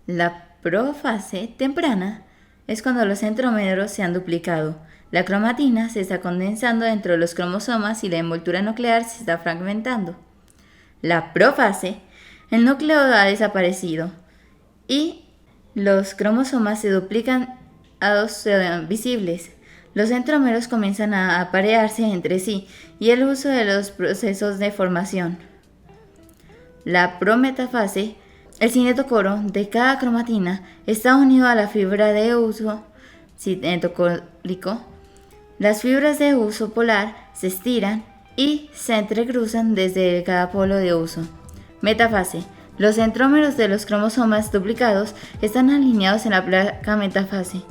La profase temprana es cuando los centrómeros se han duplicado. La cromatina se está condensando dentro de los cromosomas y la envoltura nuclear se está fragmentando. La profase, el núcleo ha desaparecido y los cromosomas se duplican a dos visibles. Los centrómeros comienzan a aparearse entre sí y el uso de los procesos de formación. La prometafase, el cinetocoro de cada cromatina está unido a la fibra de uso cinetocórico. Las fibras de uso polar se estiran y se entrecruzan desde cada polo de uso. Metafase. Los centrómeros de los cromosomas duplicados están alineados en la placa metafase.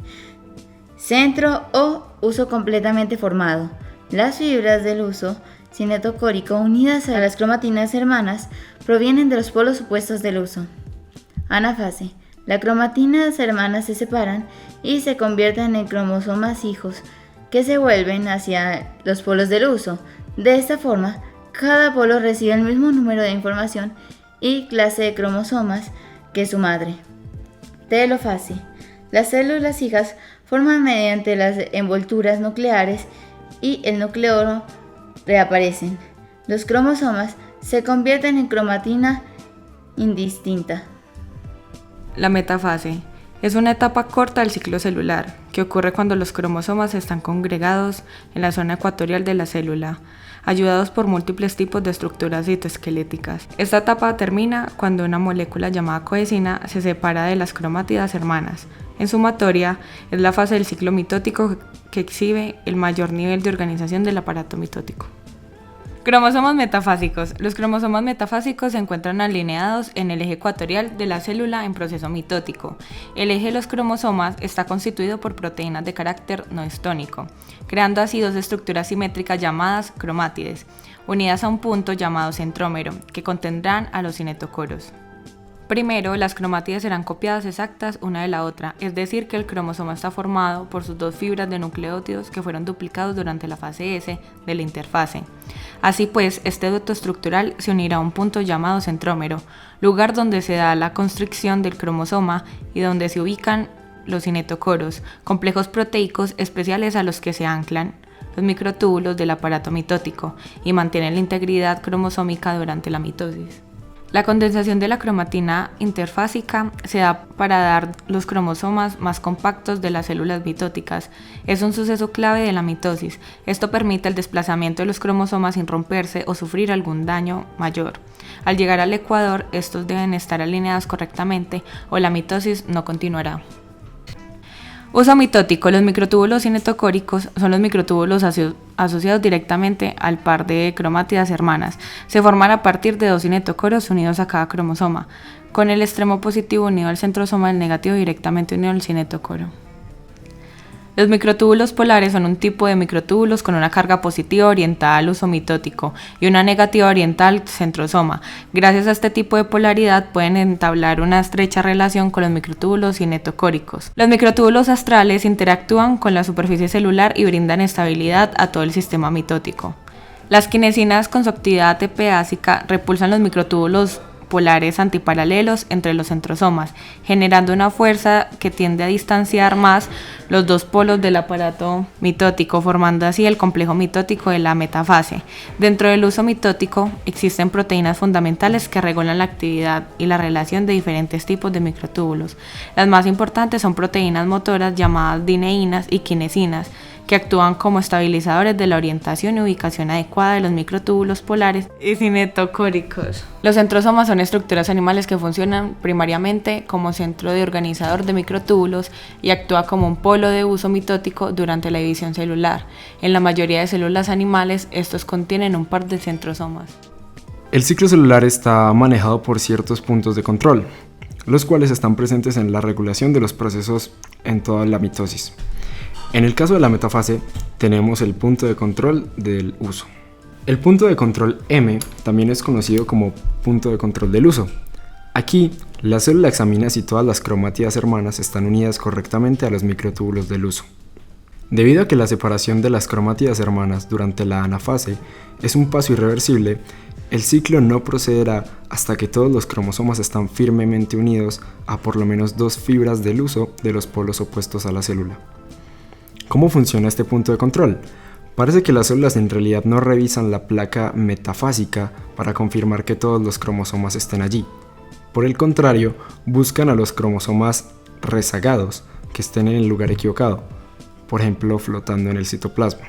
Centro o uso completamente formado. Las fibras del uso cinetocórico unidas a las cromatinas hermanas provienen de los polos opuestos del uso. Anafase. Las cromatinas hermanas se separan y se convierten en cromosomas hijos que se vuelven hacia los polos del uso. De esta forma, cada polo recibe el mismo número de información y clase de cromosomas que su madre. Telofase. Las células hijas forman mediante las envolturas nucleares y el nucleolo reaparecen. Los cromosomas se convierten en cromatina indistinta. La metafase es una etapa corta del ciclo celular que ocurre cuando los cromosomas están congregados en la zona ecuatorial de la célula, ayudados por múltiples tipos de estructuras citoesqueléticas. Esta etapa termina cuando una molécula llamada coenzima se separa de las cromátidas hermanas. En sumatoria, es la fase del ciclo mitótico que exhibe el mayor nivel de organización del aparato mitótico. Cromosomas metafásicos. Los cromosomas metafásicos se encuentran alineados en el eje ecuatorial de la célula en proceso mitótico. El eje de los cromosomas está constituido por proteínas de carácter no histónico, creando así dos estructuras simétricas llamadas cromátides, unidas a un punto llamado centrómero, que contendrán a los cinetocoros. Primero, las cromátides serán copiadas exactas una de la otra, es decir, que el cromosoma está formado por sus dos fibras de nucleótidos que fueron duplicados durante la fase S de la interfase. Así pues, este ducto estructural se unirá a un punto llamado centrómero, lugar donde se da la constricción del cromosoma y donde se ubican los cinetocoros, complejos proteicos especiales a los que se anclan los microtúbulos del aparato mitótico y mantienen la integridad cromosómica durante la mitosis. La condensación de la cromatina interfásica se da para dar los cromosomas más compactos de las células mitóticas. Es un suceso clave de la mitosis. Esto permite el desplazamiento de los cromosomas sin romperse o sufrir algún daño mayor. Al llegar al ecuador, estos deben estar alineados correctamente o la mitosis no continuará. Uso mitótico. Los microtúbulos cinetocóricos son los microtúbulos asociados directamente al par de cromátidas hermanas. Se forman a partir de dos cinetocoros unidos a cada cromosoma, con el extremo positivo unido al centrosoma y el negativo directamente unido al cinetocoro. Los microtúbulos polares son un tipo de microtúbulos con una carga positiva orientada al uso mitótico y una negativa orientada al centrosoma. Gracias a este tipo de polaridad pueden entablar una estrecha relación con los microtúbulos cinetocóricos. Los microtúbulos astrales interactúan con la superficie celular y brindan estabilidad a todo el sistema mitótico. Las kinesinas con su actividad ATPásica repulsan los microtúbulos polares antiparalelos entre los centrosomas, generando una fuerza que tiende a distanciar más los dos polos del aparato mitótico, formando así el complejo mitótico de la metafase. Dentro del uso mitótico existen proteínas fundamentales que regulan la actividad y la relación de diferentes tipos de microtúbulos. Las más importantes son proteínas motoras llamadas dineínas y kinesinas, que actúan como estabilizadores de la orientación y ubicación adecuada de los microtúbulos polares y cinetocóricos. Los centrosomas son estructuras animales que funcionan primariamente como centro de organizador de microtúbulos y actúa como un polo de uso mitótico durante la división celular. En la mayoría de células animales, estos contienen un par de centrosomas. El ciclo celular está manejado por ciertos puntos de control, los cuales están presentes en la regulación de los procesos en toda la mitosis. En el caso de la metafase, tenemos el punto de control del uso. El punto de control M también es conocido como punto de control del uso. Aquí, la célula examina si todas las cromátidas hermanas están unidas correctamente a los microtúbulos del uso. Debido a que la separación de las cromátidas hermanas durante la anafase es un paso irreversible, El ciclo no procederá hasta que todos los cromosomas están firmemente unidos a por lo menos 2 fibras del uso de los polos opuestos a la célula. ¿Cómo funciona este punto de control? Parece que las células en realidad no revisan la placa metafásica para confirmar que todos los cromosomas estén allí. Por el contrario, buscan a los cromosomas rezagados que estén en el lugar equivocado, por ejemplo flotando en el citoplasma.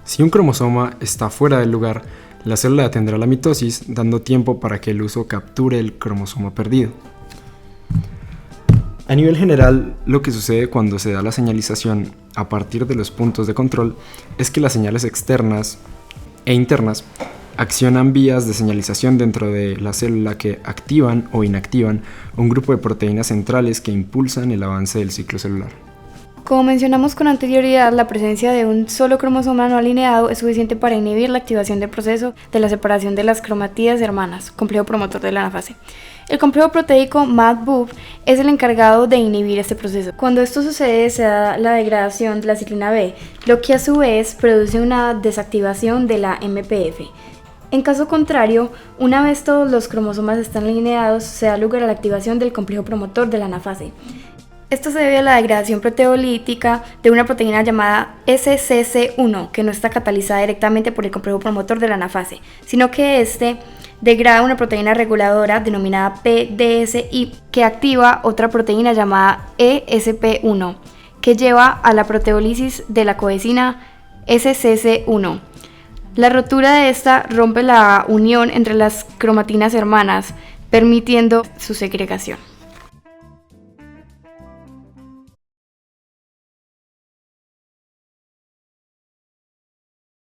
Si un cromosoma está fuera del lugar, la célula detendrá la mitosis, dando tiempo para que el uso capture el cromosoma perdido. A nivel general, lo que sucede cuando se da la señalización a partir de los puntos de control es que las señales externas e internas accionan vías de señalización dentro de la célula que activan o inactivan un grupo de proteínas centrales que impulsan el avance del ciclo celular. Como mencionamos con anterioridad, la presencia de un solo cromosoma no alineado es suficiente para inhibir la activación del proceso de la separación de las cromatías hermanas, complejo promotor de la anafase. El complejo proteico MADBUB es el encargado de inhibir este proceso. Cuando esto sucede, se da la degradación de la ciclina B, lo que a su vez produce una desactivación de la MPF. En caso contrario, una vez todos los cromosomas están alineados, se da lugar a la activación del complejo promotor de la anafase. Esto se debe a la degradación proteolítica de una proteína llamada SCC1, que no está catalizada directamente por el complejo promotor de la anafase, sino que este degrada una proteína reguladora denominada PDSI, que activa otra proteína llamada ESP1, que lleva a la proteólisis de la coenzima SCC1. La rotura de esta rompe la unión entre las cromatinas hermanas, permitiendo su segregación.